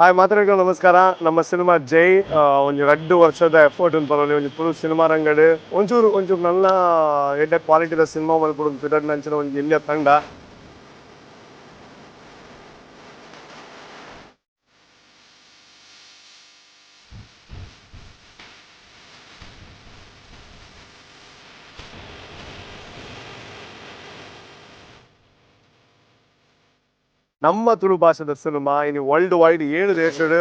Hi ಮಾತರಿಗಳು ನಮಸ್ಕಾರ. ನಮ್ಮ cinema ಜೈ ಒಂದು 2 ವರ್ಷದ ಎಫರ್ಟ್ ಬರೋಲಿ ಒಂದು ಫುಲ್ ಸಿನಿಮಾ ರಂಗಡು ಒಂಚೂರು ನನ್ನ ಎಡ್ಡೆ ಕ್ವಾಲಿಟಿದ ಸಿನಿಮಾ ಮಲ್ಪಡು ಫಿಡರ್ ನಂಚಿನ ಒಂದು ಇಲ್ಲಿಯ ತಂಡ ನಮ್ಮ ತುಳು ಭಾಷೆದ ಸಿನಿಮಾ ಇನ್ನು ವರ್ಲ್ಡ್ ವೈಡ್ 7 ದೇಶಡ್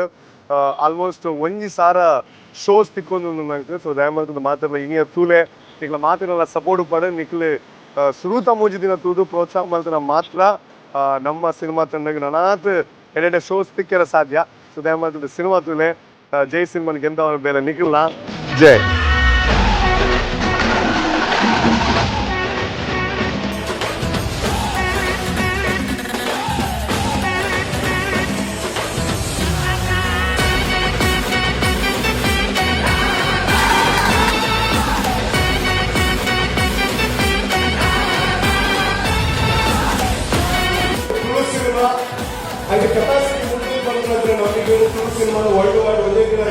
ಆಲ್ಮೋಸ್ಟ್ 1,000 ಶೋಸ್ ತಿಕ್ಕೊಂಡು ನಂಗೆ. ಸೊ ದಯಮಾಡಿ ಮಾತ್ರ ಇನಿಯ ತೂಲೆ ನಿಕ್ಲ ಮಾತಿನೆಲ್ಲ ಸಪೋರ್ಟ್ ಪಡೆ ನಿಕ್ಲು ಸುರುತ ಮೂಜಿ ದಿನ ತೂದು ಪ್ರೋತ್ಸಾಹ ಮಾಡ್ತಾನೆ ಮಾತ್ರ ನಮ್ಮ ಸಿನಿಮಾ ತಂಡಕ್ಕೆ ನನಾತ್ ಎಡೆ ಶೋಸ್ ತಿಕ್ಕರ ಸಾಧ್ಯ. ಸೊ ದಯಮಾಡಿ ಸಿನಿಮಾ ತೂಲೆ ಜೈ ಸಿನಿಮಾನ ಗೆಂದವರ ಬೇರೆ ನಿಖಿಲ್ನ ಜೈ. ಸಿನಿಮಾ ಹಾಗೆ ಕೆಪಾಸಿಟಿ ಮುಂದೆ ಬಂದ್ರೆ ನಮಗೆ ಸಿನಿಮಾ ವರ್ಲ್ಡ್ ವೈಡ್ ಒಂದೇ ದಿನ